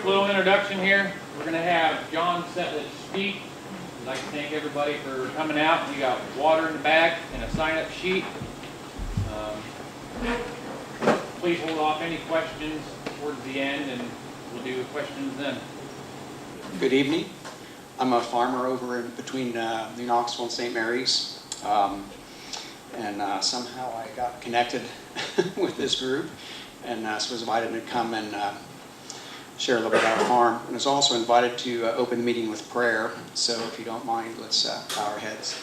quick little introduction here. We're going to have John Settlage speak. I'd like to thank everybody for coming out. We got water in the bag and a sign-up sheet. Please hold off any questions towards the end, and we'll do questions then. Good evening. I'm a farmer over in between New Knoxville and St. Mary's, and somehow I got connected with this group, and so was invited to come and share a little bit about our farm. And was also invited to open the meeting with prayer. So if you don't mind, let's bow our heads.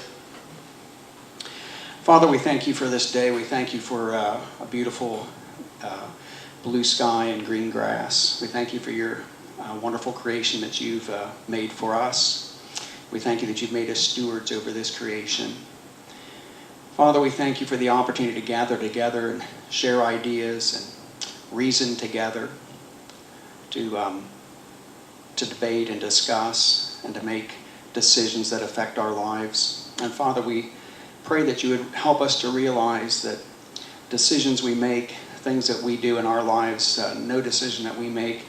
Father, we thank you for this day. We thank you for a beautiful blue sky and green grass. We thank you for your wonderful creation that you've made for us. We thank you that you've made us stewards over this creation. Father, we thank you for the opportunity to gather together and share ideas and reason together, to debate and discuss and to make decisions that affect our lives. And Father, we pray that you would help us to realize that decisions we make, things that we do in our lives, no decision that we make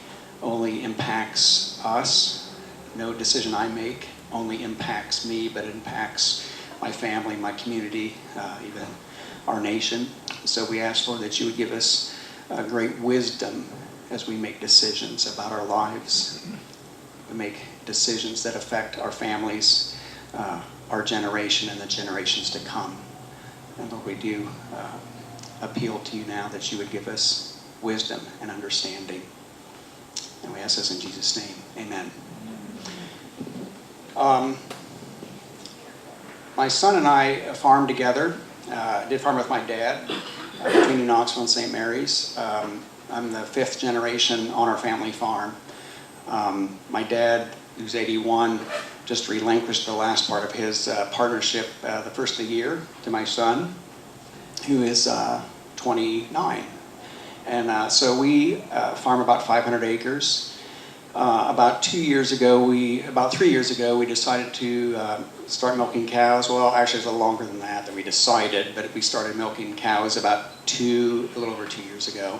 only impacts us. No decision I make only impacts me, but it impacts my family, my community, even our nation. So we ask, Lord, that you would give us great wisdom as we make decisions about our lives. We make decisions that affect our families, our generation, and the generations to come. And Lord, we do appeal to you now that you would give us wisdom and understanding. And we ask this in Jesus' name. Amen. My son and I farmed together. Did farm with my dad between New Knoxville and St. Mary's. I'm the fifth generation on our family farm. My dad, who's 81, just relinquished the last part of his partnership the first of the year to my son, who is 29. And so we farm about 500 acres. About 3 years ago, we decided to start milking cows. Well, actually, it's a little longer than that we decided, but we started milking cows about a little over 2 years ago.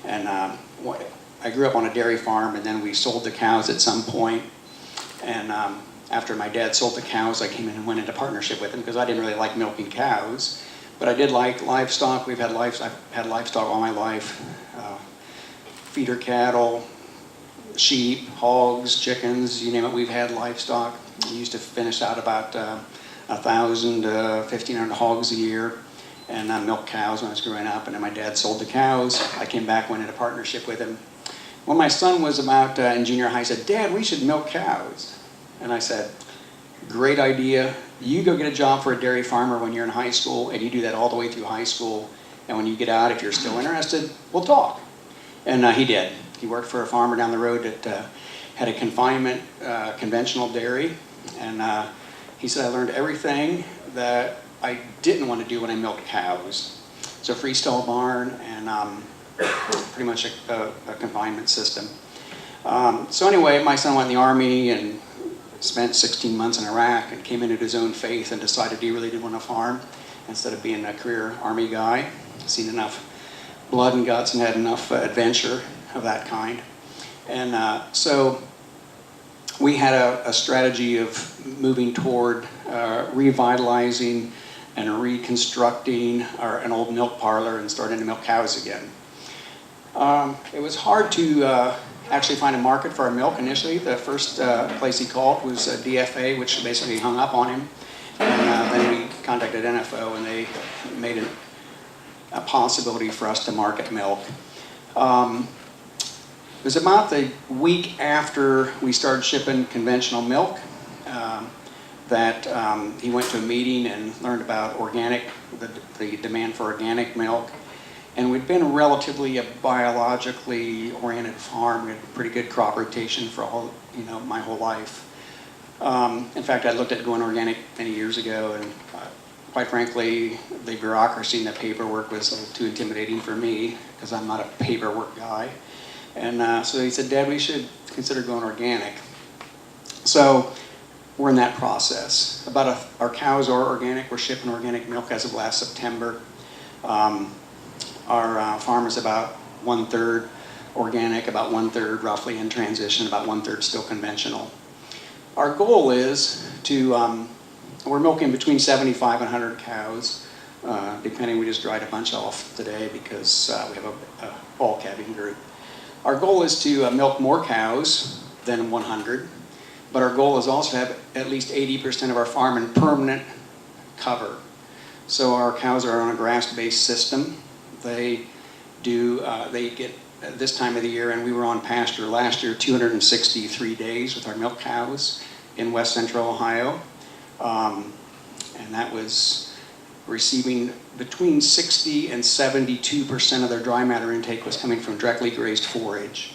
And I grew up on a dairy farm, and then we sold the cows at some point. And after my dad sold the cows, I came in and went into partnership with him because I didn't really like milking cows, but I did like livestock. I've had livestock all my life, feeder cattle, sheep, hogs, chickens, you name it, we've had livestock. We used to finish out about 1,000 to 1,500 hogs a year, and milk cows when I was growing up. And then my dad sold the cows. I came back, went into partnership with him. When my son was about in junior high, he said, "Dad, we should milk cows." And I said, "Great idea. You go get a job for a dairy farmer when you're in high school, and you do that all the way through high school. And when you get out, if you're still interested, we'll talk." And he did. He worked for a farmer down the road that had a confinement, conventional dairy. And he said, "I learned everything that I didn't want to do when I milked cows." It's a freestyle barn and pretty much a confinement system. So anyway, my son went in the Army and spent 16 months in Iraq and came into his own faith and decided he really did want to farm instead of being a career Army guy. Seen enough blood and guts and had enough adventure of that kind. And so we had a strategy of moving toward revitalizing and reconstructing an old milk parlor and starting to milk cows again. It was hard to actually find a market for our milk initially. The first place he called was DFA, which basically hung up on him. And then we contacted NFO, and they made it a possibility for us to market milk. It was about the week after we started shipping conventional milk that he went to a meeting and learned about the demand for organic milk. And we'd been relatively a biologically oriented farm. We had pretty good crop rotation for my whole life. In fact, I looked at going organic many years ago, and quite frankly, the bureaucracy and the paperwork was a little too intimidating for me because I'm not a paperwork guy. And so he said, "Dad, we should consider going organic." So we're in that process. Our cows are organic. We're shipping organic milk as of last September. Our farm is about 1/3 organic, about 1/3 roughly in transition, about 1/3 still conventional. Our goal is to, we're milking between 75 and 100 cows, depending. We just dried a bunch off today because we have a ball calving group. Our goal is to milk more cows than 100, but our goal is also to have at least 80% of our farm in permanent cover. So our cows are on a grass-based system. They get at this time of the year, and we were on pasture last year 263 days with our milk cows in west central Ohio. And that was receiving between 60 and 72% of their dry matter intake was coming from directly grazed forage.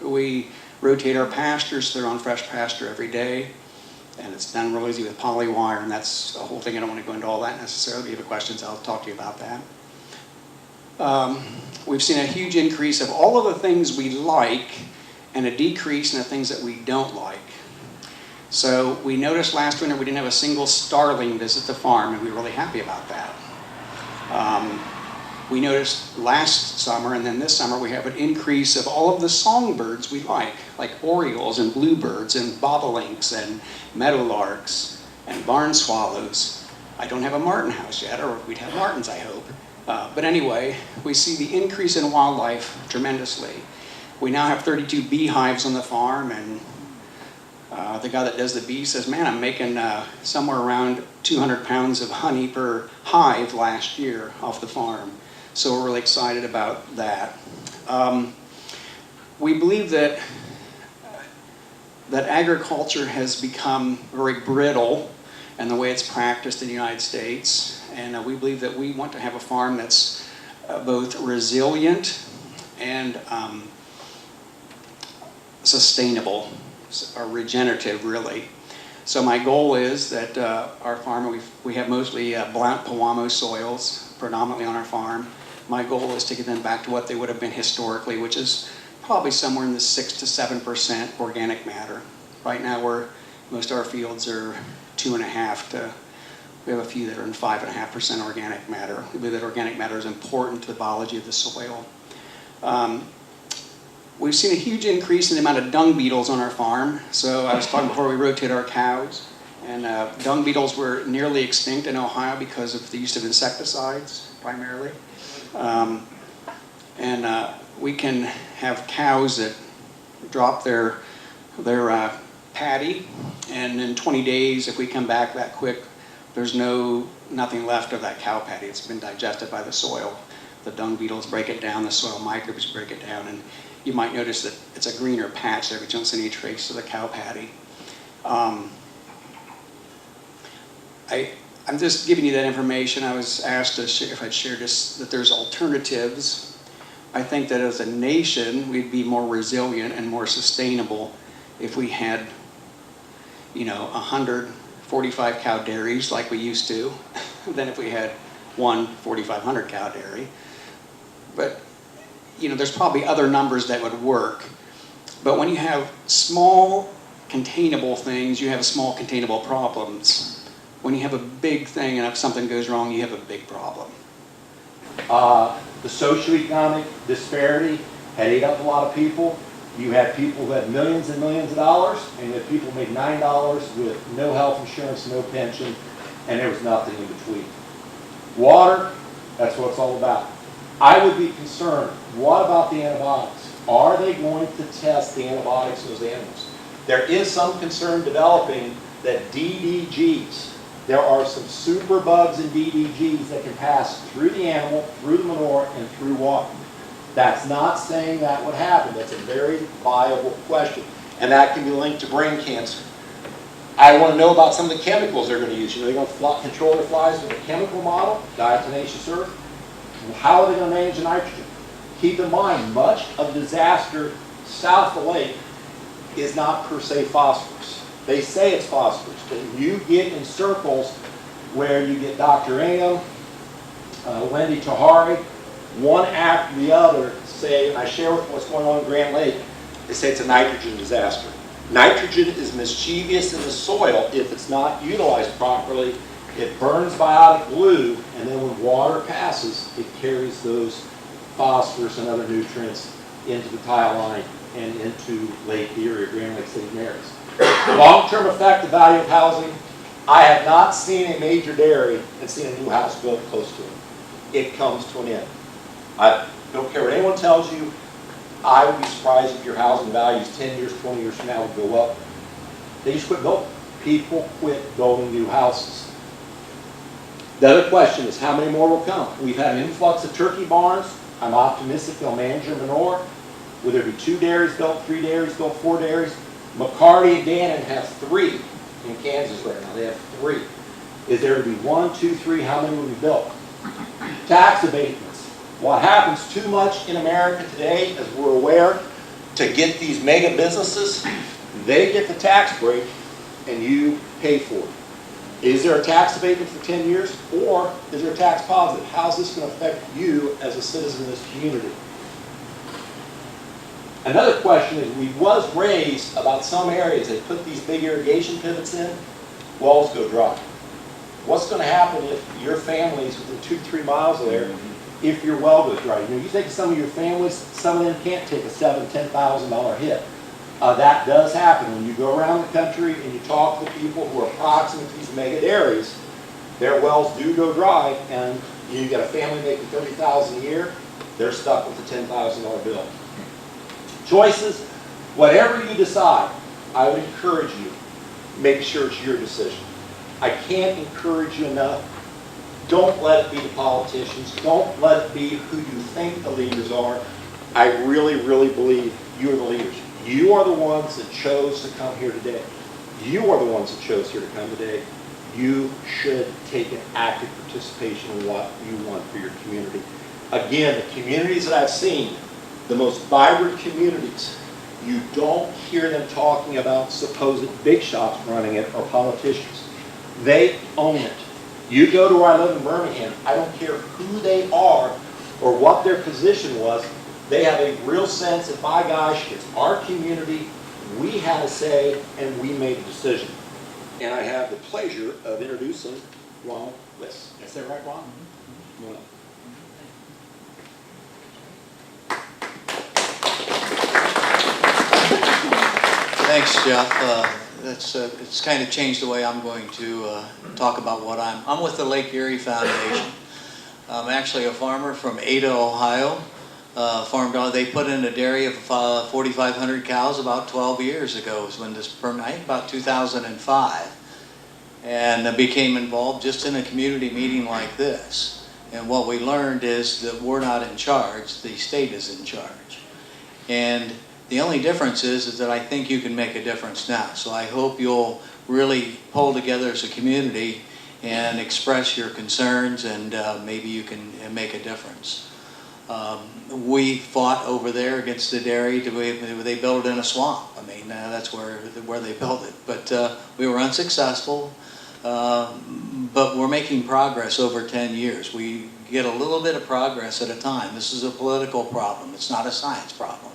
We rotate our pastures, so they're on fresh pasture every day. And it's done real easy with poly wire, and that's a whole thing. I don't want to go into all that necessarily. If you have questions, I'll talk to you about that. We've seen a huge increase of all of the things we like and a decrease in the things that we don't like. So we noticed last winter we didn't have a single starling visit the farm, and we were really happy about that. We noticed last summer and then this summer we have an increase of all of the songbirds we like orioles and bluebirds and bobolinks and meadowlarks and barn swallows. I don't have a martin house yet, or we'd have martins, I hope. But anyway, we see the increase in wildlife tremendously. We now have 32 beehives on the farm, and the guy that does the bee says, man, I'm making somewhere around 200 pounds of honey per hive last year off the farm. So we're really excited about that. We believe that agriculture has become very brittle in the way it's practiced in the United States. And we believe that we want to have a farm that's both resilient and sustainable, or regenerative, really. So my goal is that our farm, we have mostly Blount Pewamo soils predominantly on our farm. My goal is to get them back to what they would have been historically, which is probably somewhere in the 6 to 7% organic matter. Right now, most of our fields are 2.5 to, we have a few that are in 5.5% organic matter. We believe that organic matter is important to the biology of the soil. We've seen a huge increase in the amount of dung beetles on our farm. So I was talking before we rotate our cows, and dung beetles were nearly extinct in Ohio because of the use of insecticides, primarily. We can have cows that drop their patty, and in 20 days, if we come back that quick, there's nothing left of that cow patty. It's been digested by the soil. The dung beetles break it down, the soil microbes break it down, and you might notice that it's a greener patch there, but you don't see any trace of the cow patty. I'm just giving you that information. I was asked to share, if I'd share this, that there's alternatives. I think that as a nation, we'd be more resilient and more sustainable if we had, 100 45 cow dairies like we used to, than if we had one 4,500 cow dairy. But, there's probably other numbers that would work. But when you have small containable things, you have small containable problems. When you have a big thing and if something goes wrong, you have a big problem. The socioeconomic disparity had ate up a lot of people. You had people who had millions and millions of dollars, and you had people who made $9 with no health insurance, no pension, and there was nothing in between. Water, that's what it's all about. I would be concerned, what about the antibiotics? Are they going to test the antibiotics in those animals? There is some concern developing that DDGs, there are some super bugs in DDGs that can pass through the animal, through the manure, and through water. That's not saying that would happen. That's a very viable question. And that can be linked to brain cancer. I want to know about some of the chemicals they're going to use. They're going to control their flies with a chemical model, diatomaceous earth. How are they going to manage the nitrogen? Keep in mind, much of disaster south of the lake is not per se phosphorus. They say it's phosphorus, but you get in circles where you get Dr. Ingham, Wendy Tahari, one after the other say, I share with what's going on in Grand Lake, they say it's a nitrogen disaster. Nitrogen is mischievous in the soil if it's not utilized properly. It burns biotic glue, and then when water passes, it carries those phosphorus and other nutrients into the tile line and into Lake Erie or Grand Lake St. Mary's. Long-term effect, the value of housing. I have not seen a major dairy and seen a new house built close to it. It comes to an end. I don't care what anyone tells you. I would be surprised if your housing values 10 years, 20 years from now would go up. They just quit building. People quit building new houses. The other question is how many more will come? We've had an influx of turkey barns. I'm optimistic they'll manage their manure. Will there be 2 dairies built, 3 dairies built, 4 dairies? McCarty and Dannon have 3 in Kansas right now. They have 3. Is there to be 1, 2, 3? How many will be built? Tax abatements. What happens too much in America today, as we're aware, to get these mega businesses, they get the tax break and you pay for it. Is there a tax abatement for 10 years or is there a tax positive? How's this going to affect you as a citizen of this community? Another question is, we was raised about some areas, they put these big irrigation pivots in, wells go dry. What's going to happen if your family's within 2-3 miles of there, if your well goes dry? You know, you think of some of your families, some of them can't take a $7,000, $10,000 hit. That does happen. When you go around the country and you talk to people who are proximate to these mega dairies, their wells do go dry, and you got a family making $30,000 a year, they're stuck with a $10,000 bill. Choices, whatever you decide, I would encourage you, make sure it's your decision. I can't encourage you enough. Don't let it be the politicians. Don't let it be who you think the leaders are. I really, really believe you are the leaders. You are the ones that chose to come here today. You are the ones that chose here to come today. You should take an active participation in what you want for your community. Again, the communities that I've seen, the most vibrant communities, you don't hear them talking about supposed big shots running it or politicians. They own it. You go to where I live in Birmingham, I don't care who they are or what their position was, they have a real sense that, by gosh, it's our community, we had a say, and we made a decision. And I have the pleasure of introducing Ron Wyss. Is that right, Ron? Mm-hmm. Thanks, Jeff. It's kind of changed the way I'm going to talk about what I'm with the Lake Erie Foundation. I'm actually a farmer from Ada, Ohio. They put in a dairy of 4,500 cows about 12 years ago, was when this permit, I think about 2005, and I became involved just in a community meeting like this. And what we learned is that we're not in charge, the state is in charge. And the only difference is that I think you can make a difference now. So I hope you'll really pull together as a community and express your concerns, and maybe you can make a difference. We fought over there against the dairy. They built it in a swamp. I mean, that's where they built it. But we were unsuccessful. But we're making progress over 10 years. We get a little bit of progress at a time. This is a political problem. It's not a science problem.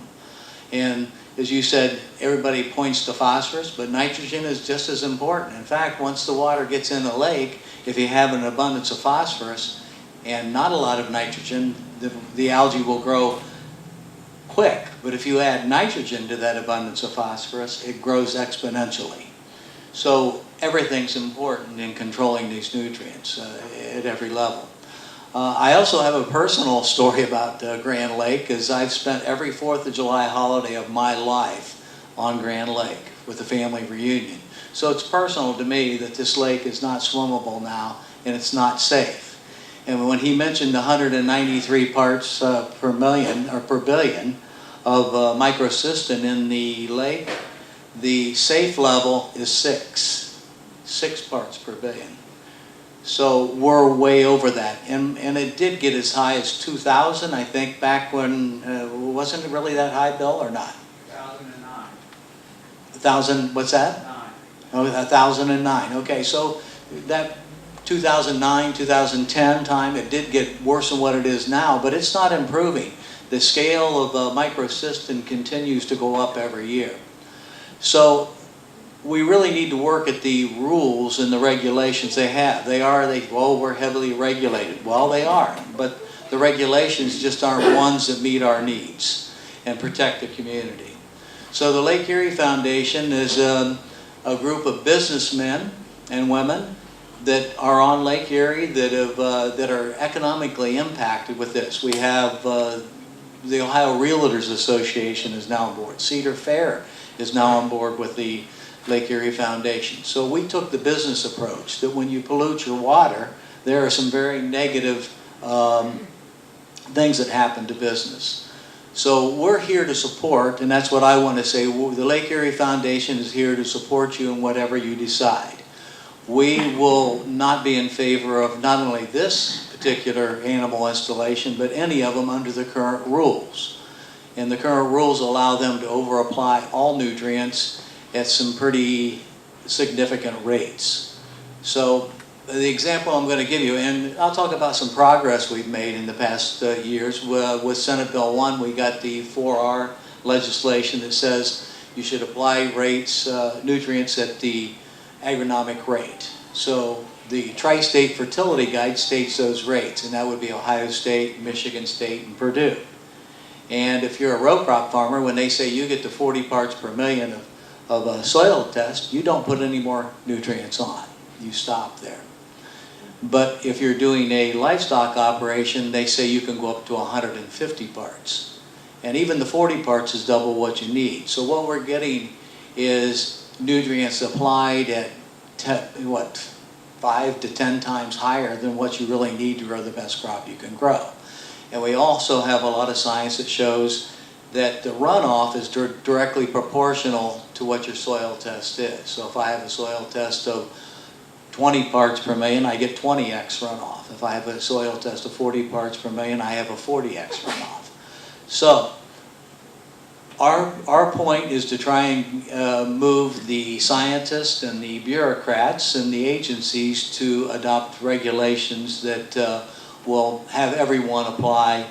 And as you said, everybody points to phosphorus, but nitrogen is just as important. In fact, once the water gets in the lake, if you have an abundance of phosphorus and not a lot of nitrogen, the algae will grow quick. But if you add nitrogen to that abundance of phosphorus, it grows exponentially. So everything's important in controlling these nutrients at every level. I also have a personal story about Grand Lake, as I've spent every 4th of July holiday of my life on Grand Lake with the family reunion. So it's personal to me that this lake is not swimmable now and it's not safe. And when he mentioned 193 parts per million or per billion of microcystin in the lake, the safe level is 6 parts per billion. So we're way over that, and it did get as high as 2,000, I think, back when, wasn't it really that high, Bill, or not? 2009. 1,000, what's that? 9. Oh, 1,009, okay, so that 2009, 2010 time, it did get worse than what it is now, but it's not improving. The scale of microcystin continues to go up every year. So we really need to work at the rules and the regulations they have. Well, we're heavily regulated. Well, they are, but The regulations just aren't ones that meet our needs and protect the community. So the Lake Erie Foundation is a group of businessmen and women that are on Lake Erie that are economically impacted with this. We have the Ohio Realtors Association is now on board. Cedar Fair is now on board with the Lake Erie Foundation. So we took the business approach that when you pollute your water, there are some very negative things that happen to business. So we're here to support, and that's what I want to say. The Lake Erie Foundation is here to support you in whatever you decide. We will not be in favor of not only this particular animal installation, but any of them under the current rules. And the current rules allow them to over-apply all nutrients at some pretty significant rates. So the example I'm going to give you, and I'll talk about some progress we've made in the past years. With Senate Bill 1, we got the 4R legislation that says you should apply rates, nutrients at the agronomic rate. So the Tri-State Fertility Guide states those rates, and that would be Ohio State, Michigan State, and Purdue. And if you're a row crop farmer, when they say you get to 40 parts per million of a soil test, you don't put any more nutrients on. You stop there. But if you're doing a livestock operation, they say you can go up to 150 parts. And even the 40 parts is double what you need. So what we're getting is nutrients applied at 5 to 10 times higher than what you really need to grow the best crop you can grow. And we also have a lot of science that shows that the runoff is directly proportional to what your soil test is. So if I have a soil test of 20 parts per million, I get 20x runoff. If I have a soil test of 40 parts per million, I have a 40x runoff. So our point is to try and move the scientists and the bureaucrats and the agencies to adopt regulations that will have everyone apply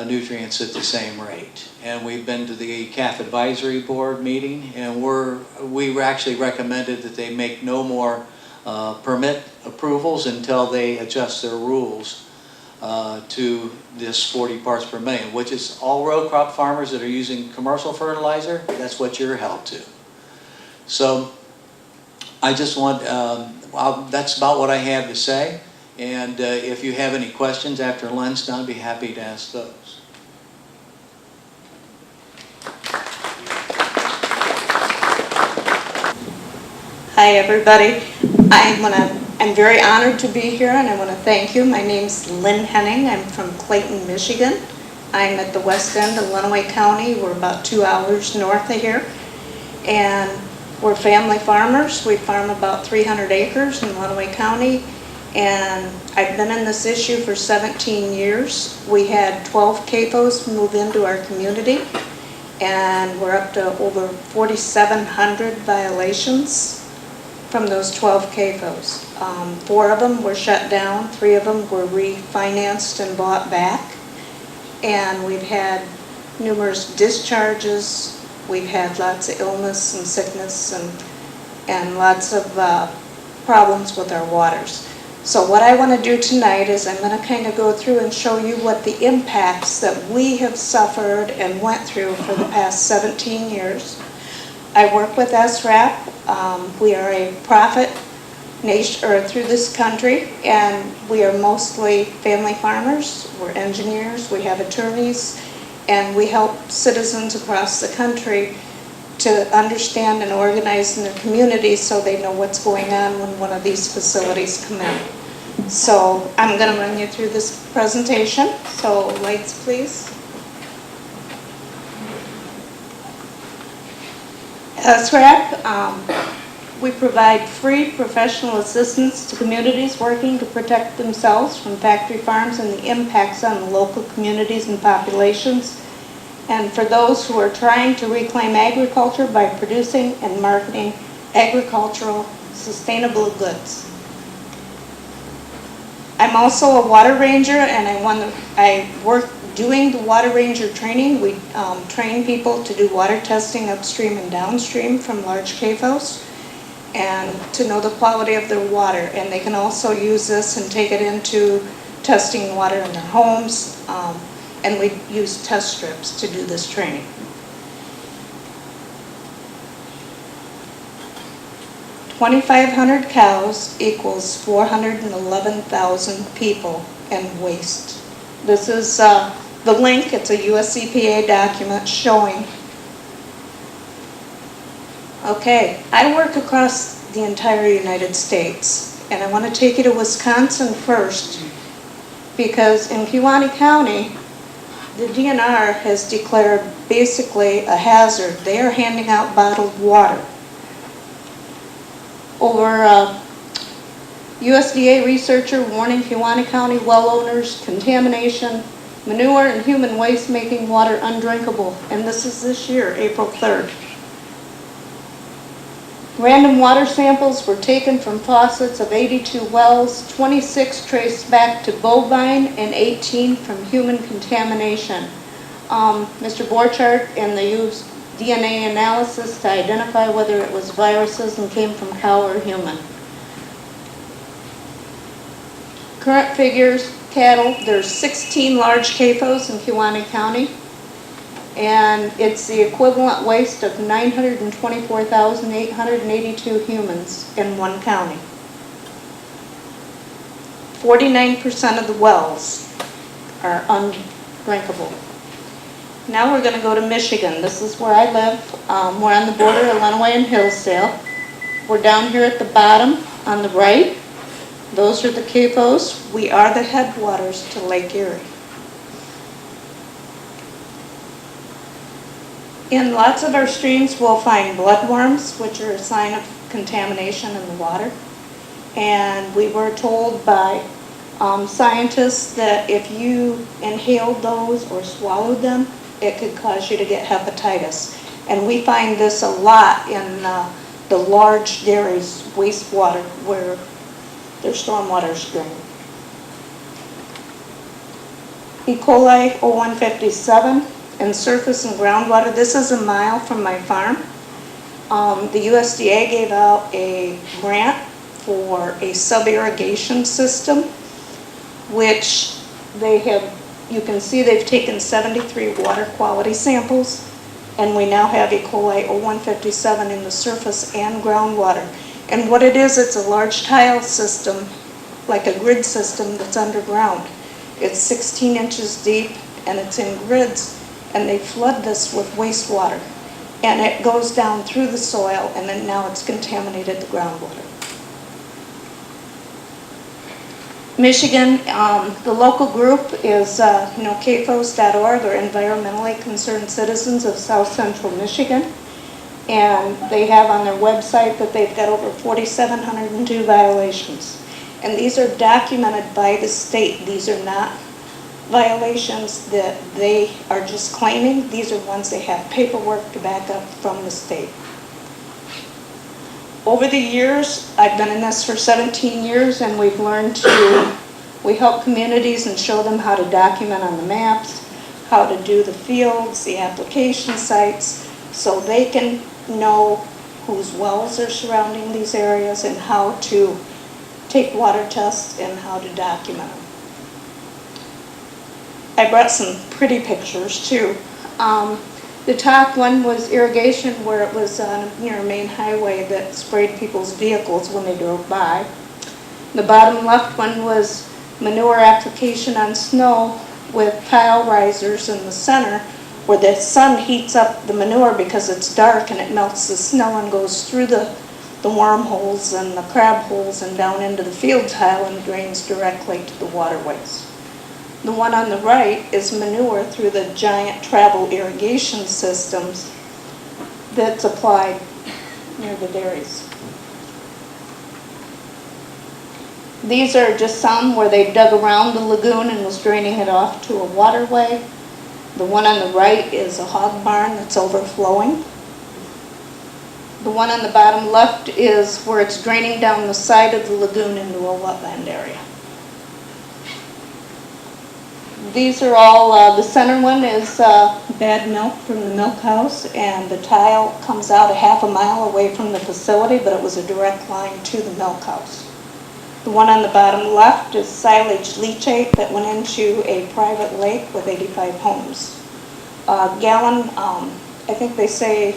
nutrients at the same rate. And we've been to the CAF Advisory Board meeting, and we actually recommended that they make no more permit approvals until they adjust their rules to this 40 parts per million, which is all row crop farmers that are using commercial fertilizer. That's what you're held to. So I just want, that's about what I have to say. And if you have any questions after Lynn's done, I'd be happy to ask those. Hi everybody. I'm very honored to be here, and I want to thank you. My name's Lynn Henning. I'm from Clayton, Michigan. I'm at the west end of Lenawee County. We're about 2 hours north of here. And we're family farmers. We farm about 300 acres in Lenawee County. And I've been in this issue for 17 years. We had 12 CAFOs move into our community, and we're up to over 4,700 violations from those 12 CAFOs. 4 of them were shut down, 3 of them were refinanced and bought back. And we've had numerous discharges. We've had lots of illness and sickness and lots of problems with our waters. So what I want to do tonight is I'm going to kind of go through and show you what the impacts that we have suffered and went through for the past 17 years. I work with SRAP. We are a profit nation through this country, and we are mostly family farmers. We're engineers, we have attorneys, and we help citizens across the country to understand and organize in their communities so they know what's going on when one of these facilities come in. So I'm going to run you through this presentation. So lights, please. SRAP, we provide free professional assistance to communities working to protect themselves from factory farms and the impacts on local communities and populations, and for those who are trying to reclaim agriculture by producing and marketing agricultural sustainable goods. I'm also a water ranger, and I work doing the water ranger training. We train people to do water testing upstream and downstream from large CAFOs and to know the quality of their water. And they can also use this and take it into testing water in their homes, and we use test strips to do this training. 2,500 cows equals 411,000 people and waste. This is the link. It's a US EPA document showing. Okay, I work across the entire United States, and I want to take you to Wisconsin first, because in Kewaunee County, the DNR has declared basically a hazard. They are handing out bottled water. Over USDA researcher warning Kewaunee County well owners, contamination, manure and human waste making water undrinkable. And this is this year, April 3rd. Random water samples were taken from faucets of 82 wells, 26 traced back to bovine, and 18 from human contamination. Mr. Borchardt and they used DNA analysis to identify whether it was viruses and came from cow or human. Current figures, cattle, there's 16 large CAFOs in Kewaunee County, and it's the equivalent waste of 924,882 humans in one county. 49% of the wells are undrinkable. Now we're going to go to Michigan. This is where I live. We're on the border of Lenawee and Hillsdale. We're down here at the bottom on the right. Those are the CAFOs. We are the headwaters to Lake Erie. In lots of our streams, we'll find bloodworms, which are a sign of contamination in the water. And we were told by scientists that if you inhaled those or swallowed them, it could cause you to get hepatitis. And we find this a lot in the large dairies, wastewater, where their stormwater is drained. E. coli 0157 and surface and groundwater. This is a mile from my farm. The USDA gave out a grant for a sub-irrigation system, which they have, you can see they've taken 73 water quality samples, and we now have E. coli 0157 in the surface and groundwater. And what it is, it's a large tile system, like a grid system that's underground. It's 16 inches deep, and it's in grids, and they flood this with wastewater. And it goes down through the soil, and then now it's contaminated the groundwater. Michigan, the local group is CAFOs.org, or Environmentally Concerned Citizens of South Central Michigan. And they have on their website that they've got over 4,702 violations. And these are documented by the state. These are not violations that they are just claiming. These are ones they have paperwork to back up from the state. Over the years, I've been in this for 17 years, and we've learned we help communities and show them how to document on the maps, how to do the fields, the application sites, so they can know whose wells are surrounding these areas and how to take water tests and how to document them. I brought some pretty pictures too. The top one was irrigation, where it was near a main highway that sprayed people's vehicles when they drove by. The bottom left one was manure application on snow with pile risers in the center, where the sun heats up the manure because it's dark, and it melts the snow and goes through the wormholes and the crab holes and down into the field tile and drains directly to the waterways. The one on the right is manure through the giant travel irrigation systems that's applied near the dairies. These are just some where they dug around the lagoon and was draining it off to a waterway. The one on the right is a hog barn that's overflowing. The one on the bottom left is where it's draining down the side of the lagoon into a wetland area. These are all, the center one is bad milk from the milk house, and the tile comes out a half a mile away from the facility, but it was a direct line to the milk house. The one on the bottom left is silage leachate that went into a private lake with 85 homes. A gallon, I think they say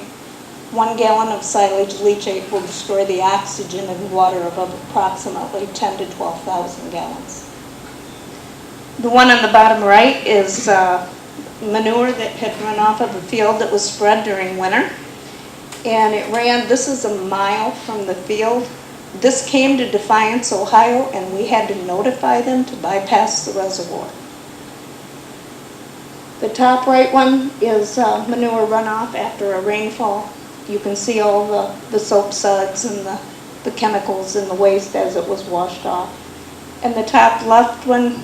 1 gallon of silage leachate will destroy the oxygen in water of approximately 10 to 12,000 gallons. The one on the bottom right is manure that had run off of a field that was spread during winter. And it ran, this is a mile from the field. This came to Defiance, Ohio, and we had to notify them to bypass the reservoir. The top right one is manure runoff after a rainfall. You can see all the soap suds and the chemicals in the waste as it was washed off. And the top left one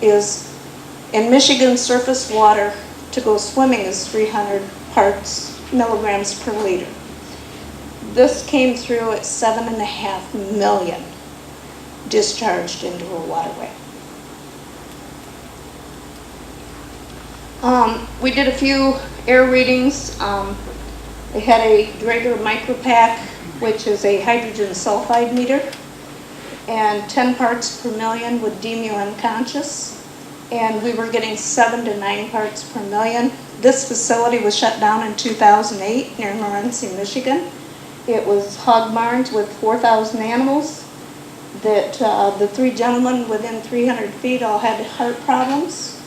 is, in Michigan, surface water to go swimming is 300 milligrams per liter. This came through at 7.5 million discharged into a waterway. We did a few air readings. They had a Draeger micropack, which is a hydrogen sulfide meter, and 10 parts per million would deem you unconscious. And we were getting 7 to 9 parts per million. This facility was shut down in 2008 near Morenci, Michigan. It was hog barns with 4,000 animals that the 3 gentlemen within 300 feet all had heart problems,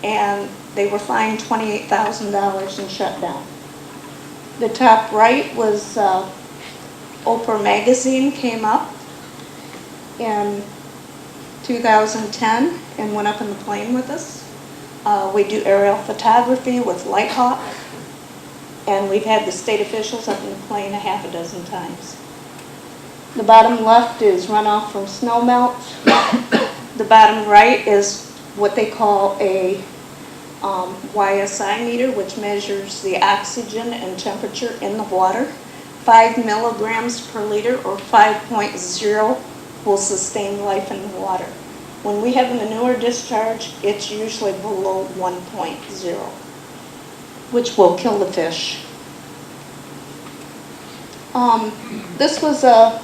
and they were fined $28,000 and shut down. The top right was Oprah magazine came up in 2010 and went up in the plane with us. We do aerial photography with Lighthawk, and we've had the state officials up in the plane 6 times. The bottom left is runoff from snow melt. The bottom right is what they call a YSI meter, which measures the oxygen and temperature in the water. 5 milligrams per liter, or 5.0, will sustain life in the water. When we have a manure discharge, it's usually below 1.0, which will kill the fish. This was a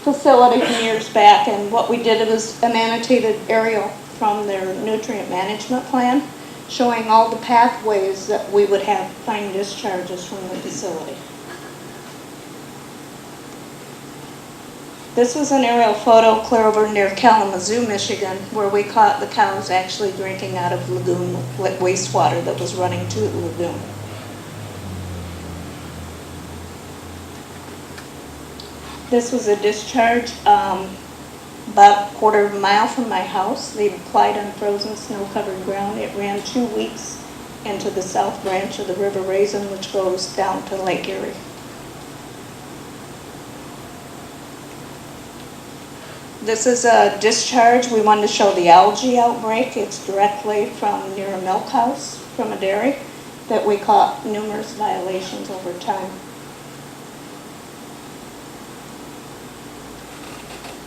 facility from years back, and what we did was an annotated aerial from their nutrient management plan, showing all the pathways that we would have fine discharges from the facility. This was an aerial photo clear over near Kalamazoo, Michigan, where we caught the cows actually drinking out of lagoon wastewater that was running to the lagoon. This was a discharge about a quarter of a mile from my house. They applied on frozen snow-covered ground. It ran 2 weeks into the south branch of the River Raisin, which goes down to Lake Erie. This is a discharge. We wanted to show the algae outbreak. It's directly from near a milk house from a dairy that we caught numerous violations over time.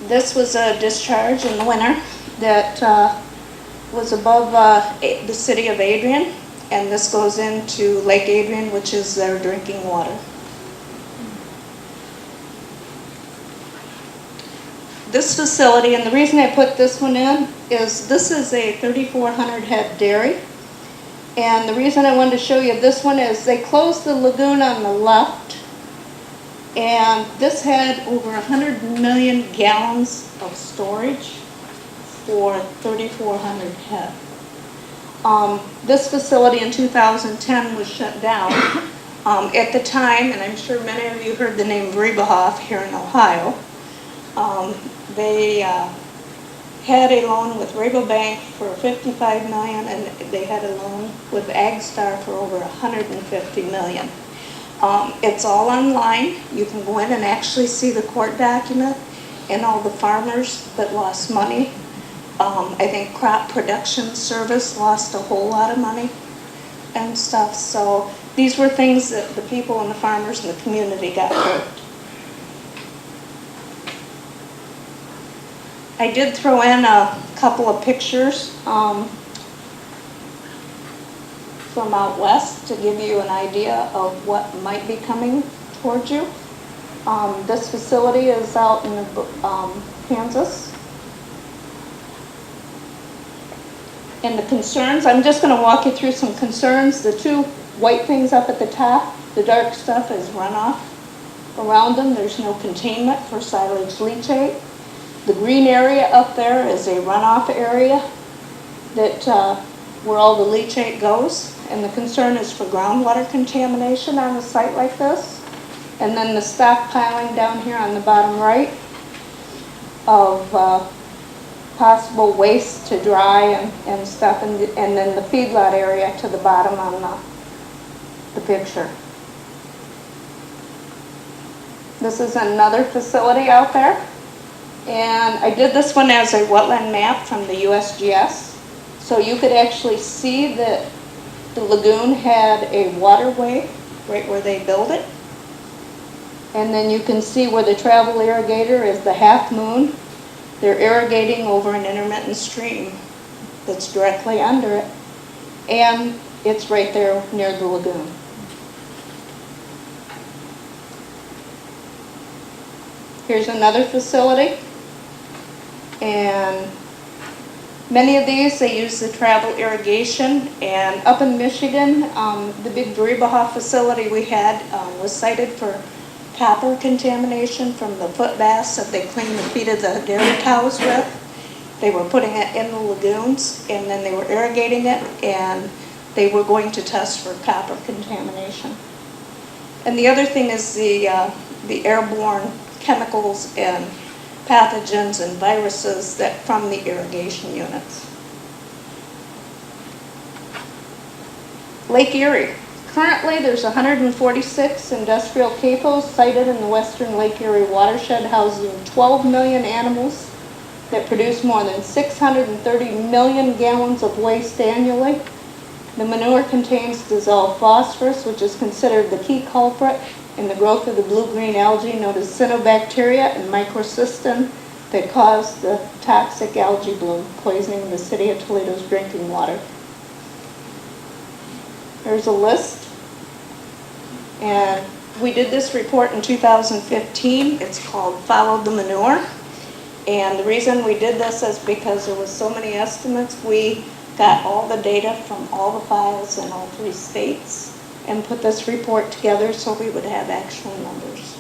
This was a discharge in the winter that was above the city of Adrian, and this goes into Lake Adrian, which is their drinking water. This facility, and the reason I put this one in, is this is a 3,400 head dairy. And the reason I wanted to show you this one is they closed the lagoon on the left, and this had over 100 million gallons of storage for 3,400 head. This facility in 2010 was shut down. At the time, and I'm sure many of you heard the name Rebahoff here in Ohio, they had a loan with Rabobank for $55 million, and they had a loan with AgStar for over $150 million. It's all online. You can go in and actually see the court document and all the farmers that lost money. I think Crop Production Service lost a whole lot of money and stuff. So these were things that the people and the farmers and the community got hurt. I did throw in a couple of pictures from out west to give you an idea of what might be coming towards you. This facility is out in Kansas. And the concerns, I'm just going to walk you through some concerns. The two white things up at the top, the dark stuff is runoff. Around them, there's no containment for silage leachate. The green area up there is a runoff area that where all the leachate goes. And the concern is for groundwater contamination on a site like this. And then the stockpiling down here on the bottom right of possible waste to dry and stuff, and then the feedlot area to the bottom on the picture. This is another facility out there, and I did this one as a wetland map from the USGS, so you could actually see that the lagoon had a waterway right where they built it. And then you can see where the travel irrigator is the Half Moon. They're irrigating over an intermittent stream that's directly under it. And it's right there near the lagoon. Here's another facility. And many of these, they use the travel irrigation. And up in Michigan, the big Berebaugh facility we had was cited for copper contamination from the foot baths that they clean the feet of the dairy cows with. They were putting it in the lagoons, and then they were irrigating it, and they were going to test for copper contamination. And the other thing is the airborne chemicals and pathogens and viruses that from the irrigation units. Lake Erie. Currently, there's 146 industrial CAFOs sited in the western Lake Erie watershed, housing 12 million animals that produce more than 630 million gallons of waste annually. The manure contains dissolved phosphorus, which is considered the key culprit in the growth of the blue-green algae known as cyanobacteria and microcystin that cause the toxic algae bloom, poisoning the city of Toledo's drinking water. There's a list. And we did this report in 2015. It's called Follow the Manure. And the reason we did this is because there was so many estimates. We got all the data from all the files in all 3 states and put this report together so we would have actual numbers.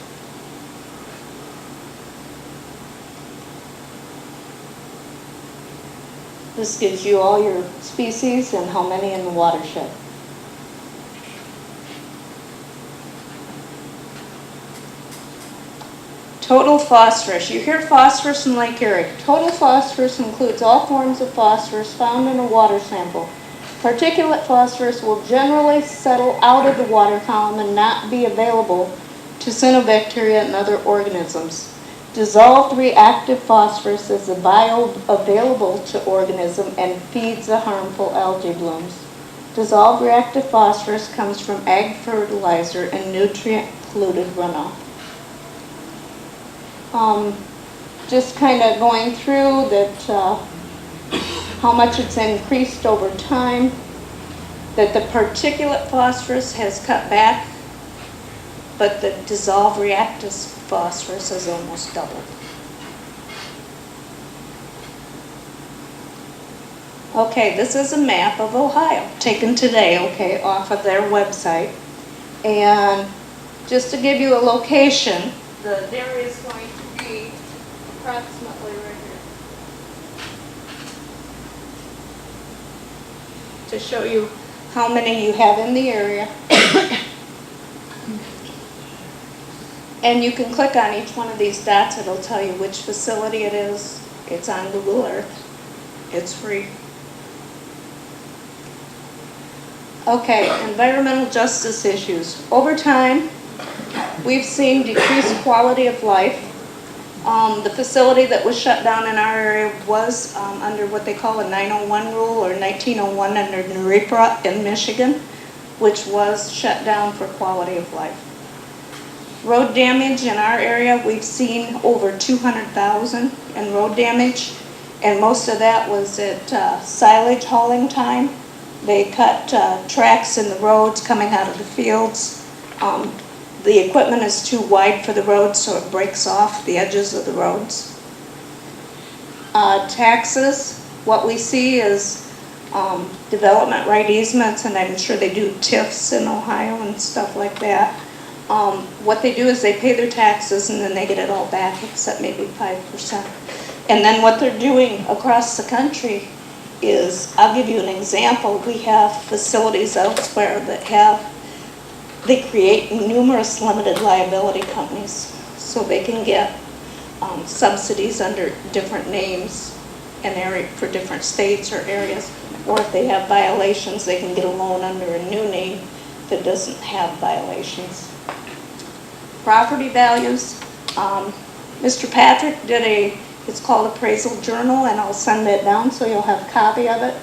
This gives you all your species and how many in the watershed. Total phosphorus. You hear phosphorus in Lake Erie. Total phosphorus includes all forms of phosphorus found in a water sample. Particulate phosphorus will generally settle out of the water column and not be available to cyanobacteria and other organisms. Dissolved reactive phosphorus is a bioavailable to organism and feeds the harmful algae blooms. Dissolved reactive phosphorus comes from ag fertilizer and nutrient-polluted runoff. Just kind of going through that how much it's increased over time, that the particulate phosphorus has cut back, but the dissolved reactive phosphorus has almost doubled. Okay, this is a map of Ohio taken today, okay, off of their website. And just to give you a location, the area is going to be approximately right here. To show you how many you have in the area. And you can click on each one of these dots, it'll tell you which facility it is. It's on Google Earth. It's free. Okay, environmental justice issues. Over time, we've seen decreased quality of life. The facility that was shut down in our area was under what they call a 901 rule or 1901 under NREPA in Michigan, which was shut down for quality of life. Road damage in our area, we've seen over 200,000 in road damage, and most of that was at silage hauling time. They cut tracks in the roads coming out of the fields. The equipment is too wide for the road, so it breaks off the edges of the roads. Taxes, what we see is development right easements, and I'm sure they do TIFs in Ohio and stuff like that. What they do is they pay their taxes and then they get it all back except maybe 5%. And then what they're doing across the country is, I'll give you an example. We have facilities elsewhere that they create numerous limited liability companies so they can get subsidies under different names and for different states or areas. Or if they have violations, they can get a loan under a new name that doesn't have violations. Property values. Mr. Patrick did it's called Appraisal Journal, and I'll send it down so you'll have a copy of it.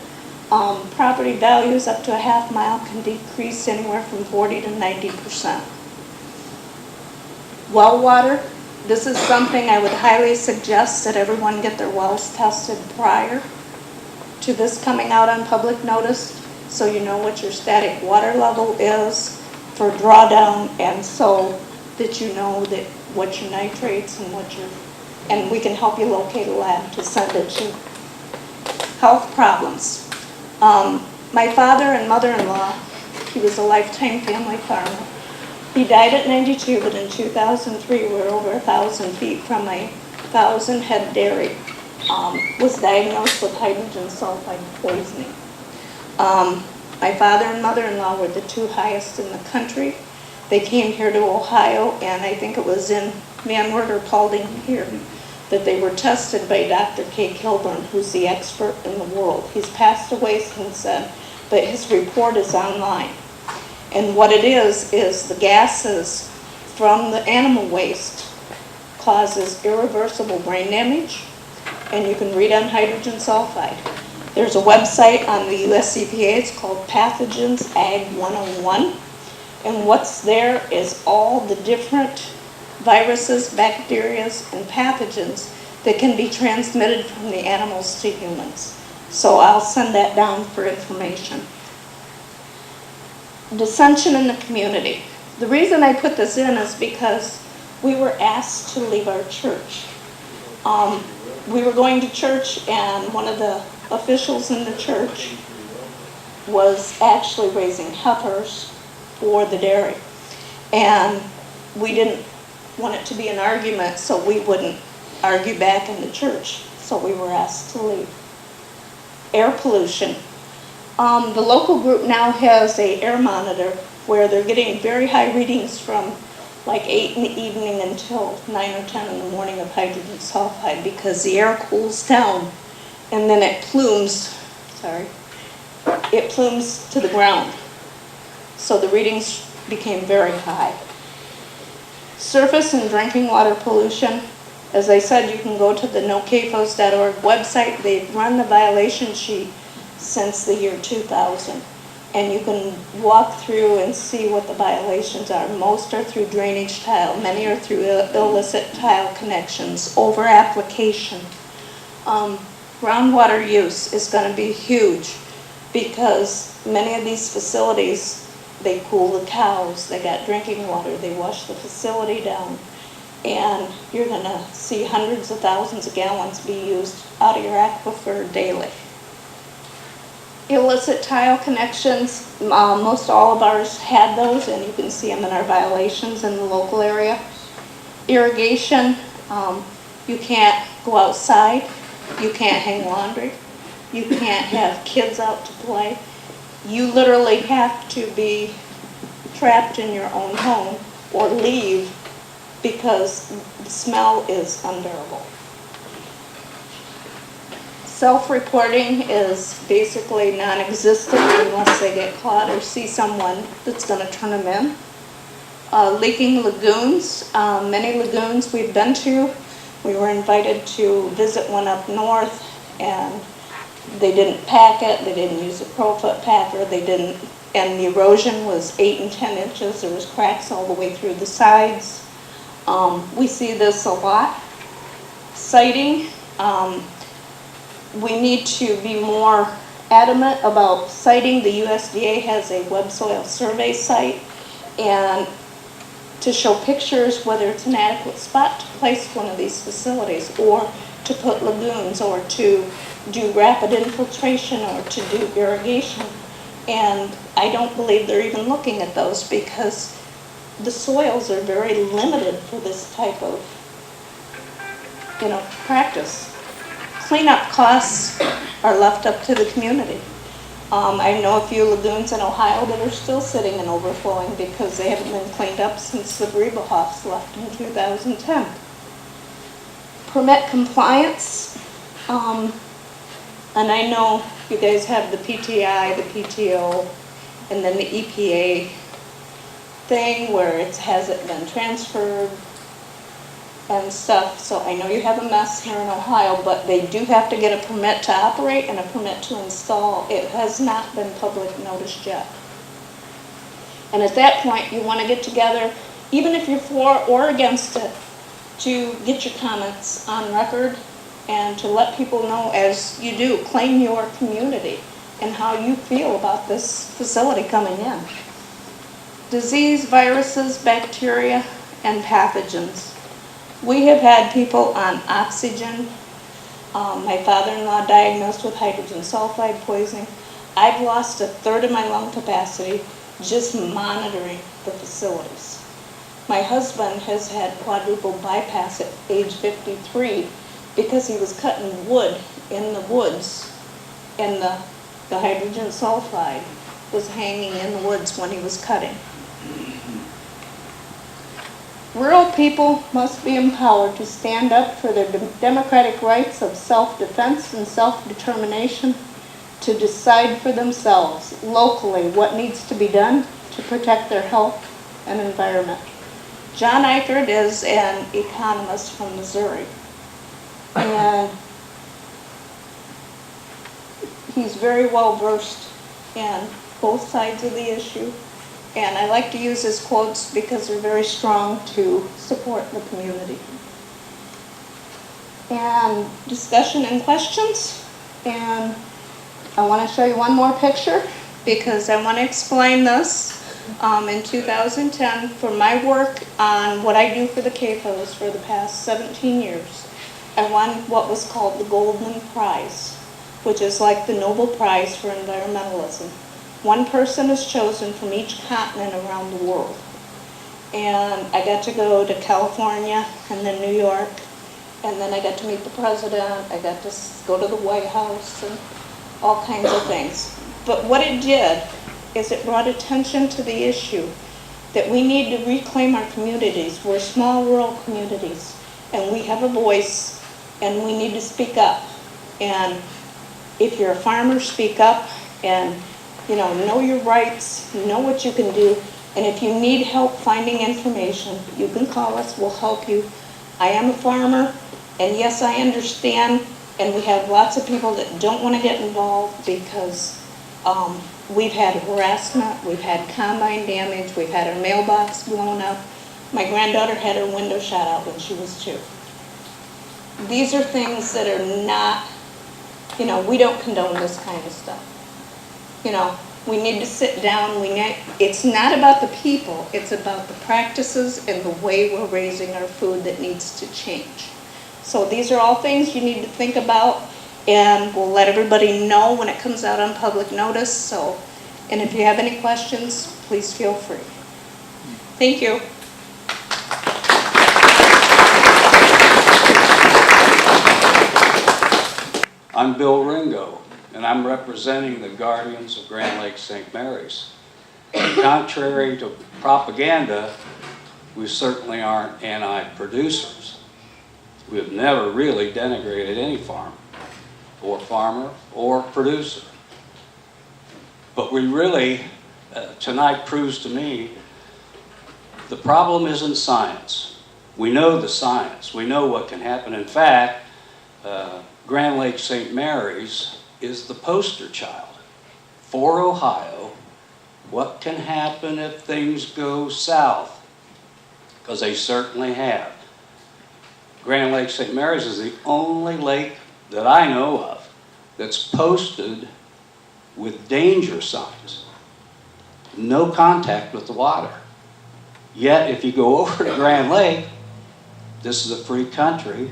Property values up to a half mile can decrease anywhere from 40 to 90%. Well water. This is something I would highly suggest that everyone get their wells tested prior to this coming out on public notice, so you know what your static water level is for drawdown, and so that you know that what your nitrates and we can help you locate a lab to send it to. Health problems. My father and mother-in-law, he was a lifetime family farmer. He died at 92, but in 2003, we were over 1,000 feet from a 1,000-head dairy. Was diagnosed with hydrogen sulfide poisoning. My father and mother-in-law were the two highest in the country. They came here to Ohio, and I think it was in Manward or Paulding here that they were tested by Dr. K. Kilburn, who's the expert in the world. He's passed away since then, but his report is online. And what it is the gases from the animal waste causes irreversible brain damage, and you can read on hydrogen sulfide. There's a website on the US EPA, it's called Pathogens Ag 101, and what's there is all the different viruses, bacteria, and pathogens that can be transmitted from the animals to humans. So I'll send that down for information. Dissension in the community. The reason I put this in is because we were asked to leave our church. We were going to church, and one of the officials in the church was actually raising heifers for the dairy. And we didn't want it to be an argument, so we wouldn't argue back in the church. So we were asked to leave. Air pollution. The local group now has an air monitor where they're getting very high readings from like 8 in the evening until 9 or 10 in the morning of hydrogen sulfide, because the air cools down and then it plumes to the ground. So the readings became very high. Surface and drinking water pollution. As I said, you can go to the nocafos.org website. They've run the violation sheet since the year 2000. And you can walk through and see what the violations are. Most are through drainage tile. Many are through illicit tile connections, over application. Groundwater use is going to be huge because many of these facilities, they cool the cows, they got drinking water, they wash the facility down, and you're going to see hundreds of thousands of gallons be used out of your aquifer daily. Illicit tile connections, most all of ours had those, and you can see them in our violations in the local area. Irrigation, you can't go outside, you can't hang laundry, you can't have kids out to play. You literally have to be trapped in your own home or leave because the smell is unbearable. Self-reporting is basically non-existent unless they get caught or see someone that's going to turn them in. Leaking lagoons, many lagoons we've been to. We were invited to visit one up north, and they didn't pack it, they didn't use a Pro-Foot packer, and the erosion was 8 and 10 inches. There was cracks all the way through the sides. We see this a lot. Siting. We need to be more adamant about siting. The USDA has a web soil survey site, and to show pictures whether it's an adequate spot to place one of these facilities, or to put lagoons, or to do rapid infiltration, or to do irrigation. And I don't believe they're even looking at those because the soils are very limited for this type of, practice. Cleanup costs are left up to the community. I know a few lagoons in Ohio that are still sitting and overflowing because they haven't been cleaned up since the Griebehoffs left in 2010. Permit compliance, and I know you guys have the PTI, the PTO, and then the EPA thing where it hasn't been transferred and stuff. So I know you have a mess here in Ohio, but they do have to get a permit to operate and a permit to install. It has not been public noticed yet. And at that point, you want to get together, even if you're for or against it, to get your comments on record and to let people know, as you do, claim your community and how you feel about this facility coming in. Disease, viruses, bacteria, and pathogens. We have had people on oxygen. My father-in-law diagnosed with hydrogen sulfide poisoning. I've lost 1/3 of my lung capacity just monitoring the facilities. My husband has had quadruple bypass at age 53 because he was cutting wood in the woods, and the hydrogen sulfide was hanging in the woods when he was cutting. Rural people must be empowered to stand up for their democratic rights of self-defense and self-determination, to decide for themselves locally what needs to be done to protect their health and environment. John Eichert is an economist from Missouri, and he's very well versed in both sides of the issue. And I like to use his quotes because they're very strong to support the community. And discussion and questions. And I want to show you one more picture because I want to explain this. In 2010, for my work on what I do for the CAFOs for the past 17 years, I won what was called the Golden Prize, which is like the Nobel Prize for environmentalism. One person is chosen from each continent around the world. And I got to go to California and then New York, and then I got to meet the president, I got to go to the White House and all kinds of things. But what it did is it brought attention to the issue that we need to reclaim our communities. We're small rural communities, and we have a voice, and we need to speak up. And if you're a farmer, speak up, and know your rights, know what you can do, and if you need help finding information, you can call us, we'll help you. I am a farmer, and yes, I understand, and we have lots of people that don't want to get involved because we've had harassment, we've had combine damage, we've had our mailbox blown up. My granddaughter had her window shot out when she was 2. These are things that are not, we don't condone this kind of stuff. We need to sit down. It's not about the people, it's about the practices and the way we're raising our food that needs to change. So these are all things you need to think about, and we'll let everybody know when it comes out on public notice. And if you have any questions, please feel free. Thank you. I'm Bill Ringo, and I'm representing the Guardians of Grand Lake St. Mary's. Contrary to propaganda, we certainly aren't anti-producers. We have never really denigrated any farm, or farmer, or producer. But we really, tonight proves to me, the problem isn't science. We know the science. We know what can happen. In fact, Grand Lake St. Mary's is the poster child for Ohio. What can happen if things go south? Because they certainly have. Grand Lake St. Mary's is the only lake that I know of that's posted with danger signs. No contact with the water. Yet, if you go over to Grand Lake, this is a free country,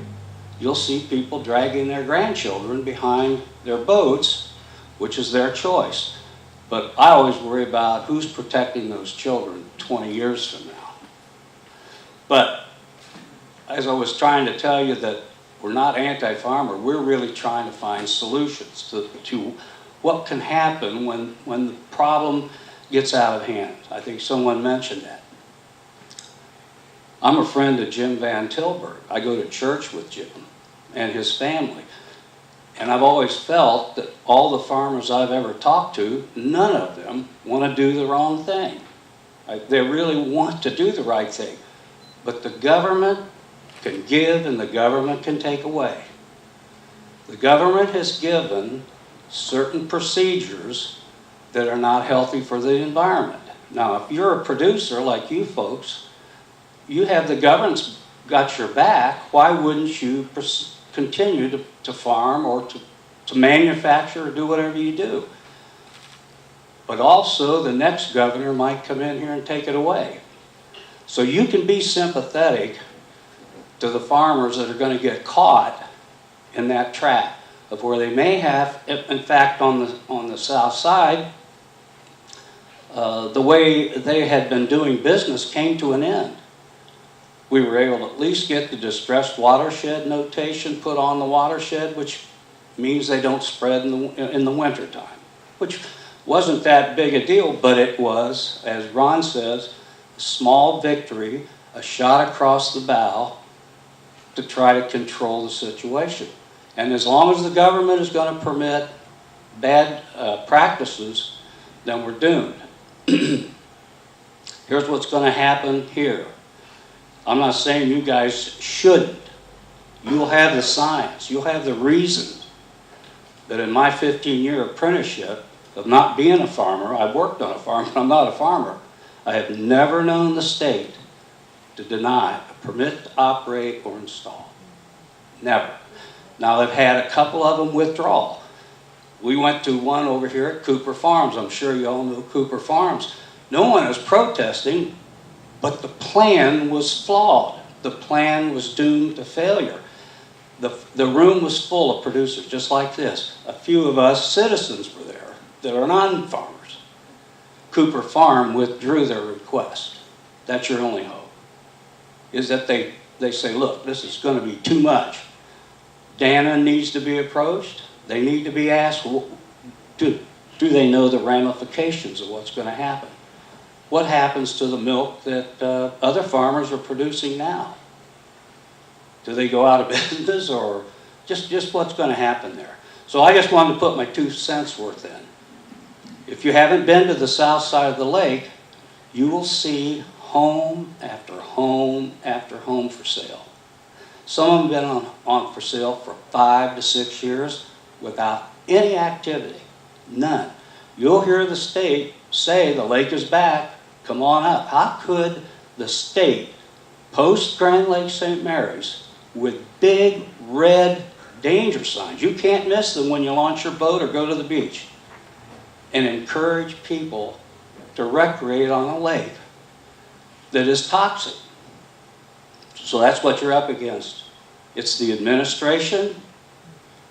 you'll see people dragging their grandchildren behind their boats, which is their choice. But I always worry about who's protecting those children 20 years from now. But as I was trying to tell you that we're not anti-farmer, we're really trying to find solutions to what can happen when the problem gets out of hand. I think someone mentioned that. I'm a friend of Jim Van Tilburg. I go to church with Jim and his family. And I've always felt that all the farmers I've ever talked to, none of them want to do the wrong thing. They really want to do the right thing. But the government can give and the government can take away. The government has given certain procedures that are not healthy for the environment. Now, if you're a producer like you folks, you have the government's got your back, why wouldn't you continue to farm or to manufacture or do whatever you do? But also the next governor might come in here and take it away. So you can be sympathetic to the farmers that are going to get caught in that trap of where they may have, in fact, on the south side, the way they had been doing business came to an end. We were able to at least get the distressed watershed notation put on the watershed, which means they don't spread in the wintertime, which wasn't that big a deal, but it was, as Ron says, a small victory, a shot across the bow to try to control the situation. And as long as the government is going to permit bad practices, then we're doomed. Here's what's going to happen here. I'm not saying you guys shouldn't. You'll have the science. You'll have the reason that in my 15-year apprenticeship of not being a farmer, I've worked on a farm, but I'm not a farmer. I have never known the state to deny a permit to operate or install. Never. Now, they've had a couple of them withdraw. We went to one over here at Cooper Farms. I'm sure you all know Cooper Farms. No one was protesting. But the plan was flawed. The plan was doomed to failure. The room was full of producers just like this. A few of us citizens were there that are non-farmers. Cooper Farm withdrew their request. That's your only hope. Is that they say, look, this is going to be too much. Dannon needs to be approached. They need to be asked, do they know the ramifications of what's going to happen? What happens to the milk that other farmers are producing now? Do they go out of business, or just what's going to happen there? So I just wanted to put my 2 cents worth in. If you haven't been to the south side of the lake, you will see home after home after home for sale. Some of them have been on for sale for 5 to 6 years without any activity, none. You'll hear the state say the lake is back. Come on up. How could the state post Grand Lake St. Mary's with big red danger signs? You can't miss them when you launch your boat or go to the beach, and encourage people to recreate on a lake that is toxic. So that's what you're up against. It's the administration,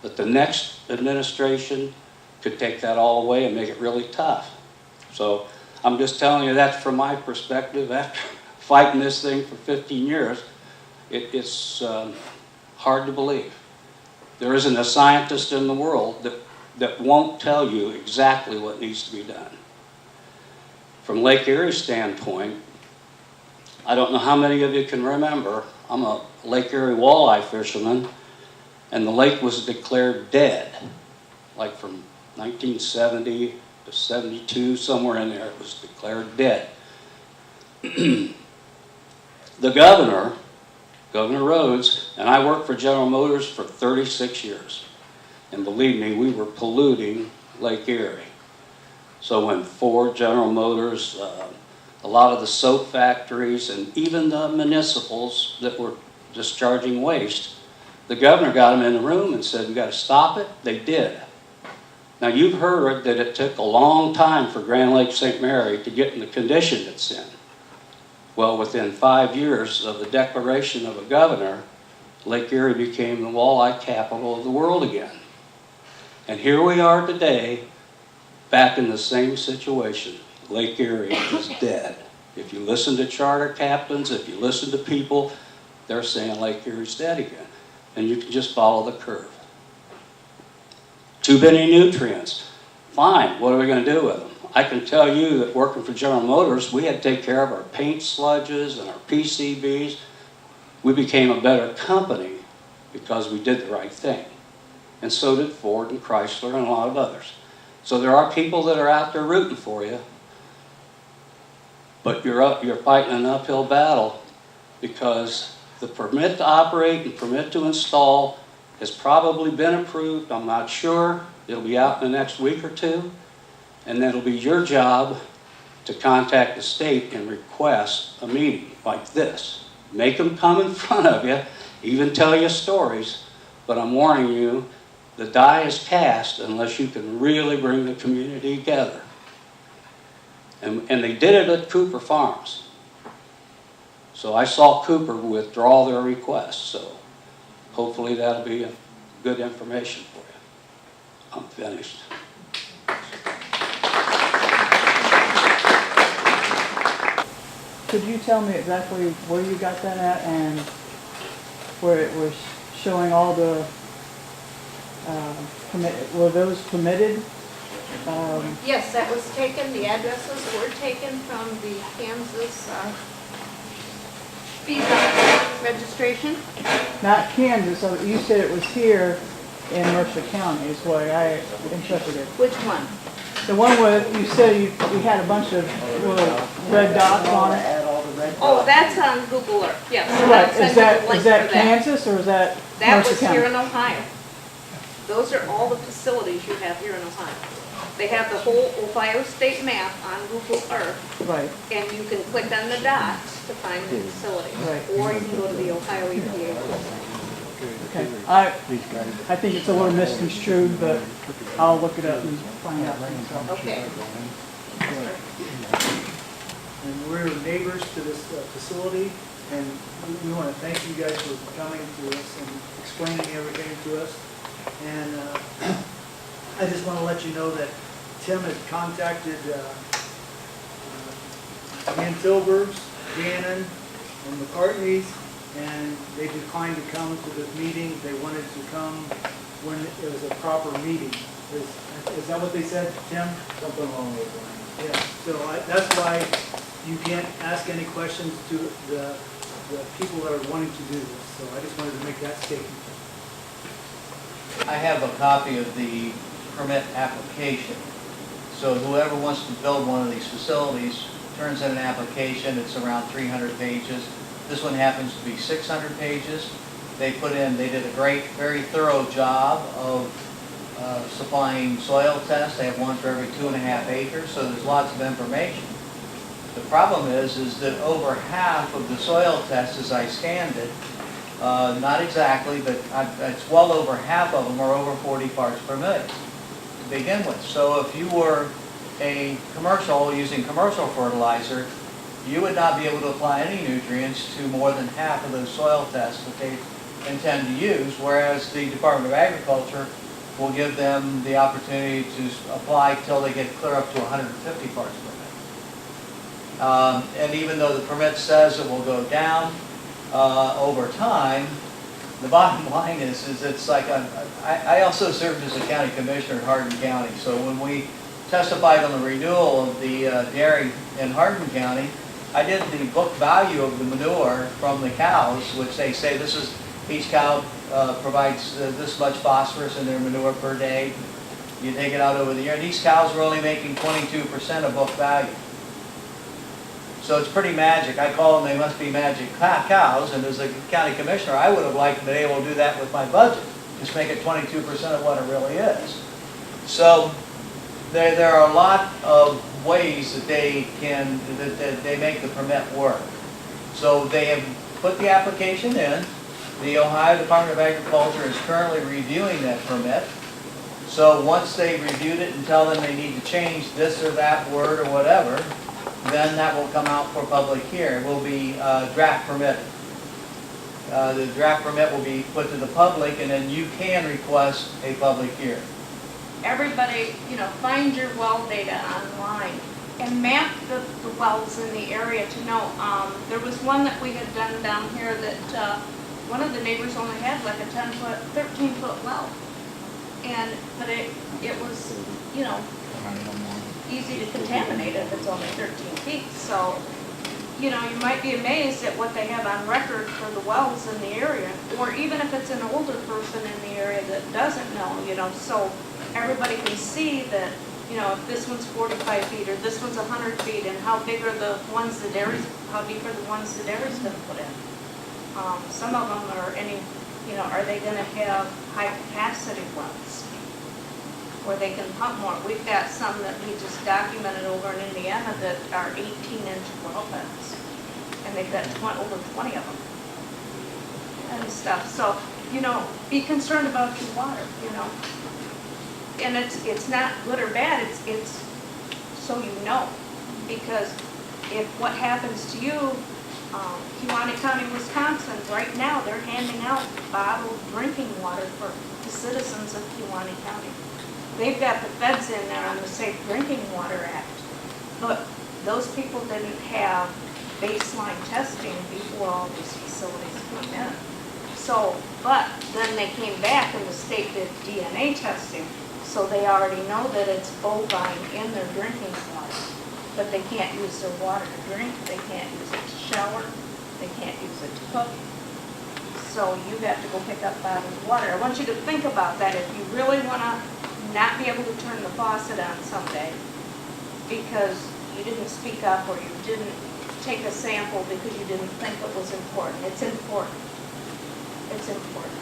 but the next administration could take that all away and make it really tough. So I'm just telling you that from my perspective. After fighting this thing for 15 years, it's hard to believe. There isn't a scientist in the world that won't tell you exactly what needs to be done. From Lake Erie's standpoint, I don't know how many of you can remember, I'm a Lake Erie walleye fisherman, and the lake was declared dead, like from 1970 to 72, somewhere in there, it was declared dead. The governor, Governor Rhodes, and I worked for General Motors for 36 years. And believe me, we were polluting Lake Erie. So when Ford, General Motors, a lot of the soap factories, and even the municipals that were discharging waste, the governor got them in the room and said, "We got to stop it." They did. Now, you've heard that it took a long time for Grand Lake St. Mary to get in the condition it's in. Well, within 5 years of the declaration of a governor, Lake Erie became the walleye capital of the world again. And here we are today, back in the same situation. Lake Erie is dead. If you listen to charter captains, if you listen to people, they're saying Lake Erie's dead again. And you can just follow the curve. Too many nutrients. Fine, what are we going to do with them? I can tell you that working for General Motors, we had to take care of our paint sludges and our PCBs. We became a better company because we did the right thing. And so did Ford and Chrysler and a lot of others. So there are people that are out there rooting for you, but you're fighting an uphill battle because the permit to operate and permit to install has probably been approved. I'm not sure. It'll be out in the next week or two. And then it'll be your job to contact the state and request a meeting like this. Make them come in front of you, even tell you stories, but I'm warning you, the die is cast unless you can really bring the community together. And they did it at Cooper Farms. So I saw Cooper withdraw their request, so hopefully that'll be good information for you. I'm finished. Could you tell me exactly where you got that at and where it was showing all the, were those permitted? Yes, that was taken, the addresses were taken from the Kansas feedlot registration. Not Kansas, so you said it was here in Mercer County is what I interpreted. Which one? The one where you said you had a bunch of little red dots on it. Oh, that's on Google Earth, yes. Right, I'll send is you that, the link is that for that. Kansas or is that That Mercer was here County? in Ohio. Those are all the facilities you have here in Ohio. They have the whole Ohio state map on Google Earth, Right, and you can click on the dots to find the facility. Right. Or you can go to the Ohio EPA website. okay. I think it's a little misconstrued, but I'll look it up and find out for myself. Okay. And we're neighbors to this facility, and we want to thank you guys for coming to us and explaining everything to us. And I just want to let you know that Tim has contacted Ian Tilburg's, Dannon, and McCartney's, and they declined to come to this meeting. They wanted to come when it was a proper meeting. Is that what they said, Tim? Something along those lines. Yeah, so that's why you can't ask any questions to the people that are wanting to do this. So I just wanted to make that statement. I have a copy of the permit application. So whoever wants to build one of these facilities turns in an application. It's around 300 pages. This one happens to be 600 pages. They did a great, very thorough job of supplying soil tests. They have one for every 2.5 acres, so there's lots of information. The problem is that over half of the soil tests, as I scanned it, not exactly, but it's well over half of them are over 40 parts per million to begin with. So if you were a commercial using commercial fertilizer, you would not be able to apply any nutrients to more than half of those soil tests that they intend to use, whereas the Department of Agriculture will give them the opportunity to apply till they get clear up to 150 parts per million. And even though the permit says it will go down over time, the bottom line is it's like I also served as a county commissioner in Hardin County. So when we testified on the renewal of the dairy in Hardin County, I did the book value of the manure from the cows, which they say this is each cow provides this much phosphorus in their manure per day. You take it out over the year. And these cows were only making 22% of book value. So it's pretty magic. I call them, they must be magic cows. And as a county commissioner, I would have liked to be able to do that with my budget. Just make it 22% of what it really is. So there are a lot of ways that they can, that they make the permit work. So they have put the application in. The Ohio Department of Agriculture is currently reviewing that permit. So once they reviewed it and tell them they need to change this or that word or whatever, then that will come out for public hearing. It will be draft permitted. The draft permit will be put to the public, and then you can request a public hearing. Everybody, find your well data online and map the wells in the area to know. There was one that we had done down here that one of the neighbors only had like a 10-foot, 13-foot well. But it was, easy to contaminate if it's only 13 feet. So, you might be amazed at what they have on record for the wells in the area, or even if it's an older person in the area that doesn't know, so everybody can see that, if this one's 45 feet or this one's 100 feet, and how big are the ones that Erie's, how deep are the ones that Erie's gonna put in. Some of them are are they gonna have high capacity wells where they can pump more? We've got some that we just documented over in Indiana that are 18-inch well beds, and they've got over 20 of them and stuff. So, be concerned about your water, And it's not good or bad, it's so because if what happens to you, Kewaunee County, Wisconsin, right now, they're handing out bottled drinking water for the citizens of Kewaunee County. They've got the feds in there on the Safe Drinking Water Act, but those people didn't have baseline testing before all these facilities came in. So, but then they came back and the state did DNA testing, so they already know that it's bovine in their drinking water. But they can't use their water to drink, they can't use it to shower, they can't use it to cook. So you have to go pick up bottled water. I want you to think about that if you really want to not be able to turn the faucet on someday because you didn't speak up or you didn't take a sample because you didn't think it was important. It's important. It's important.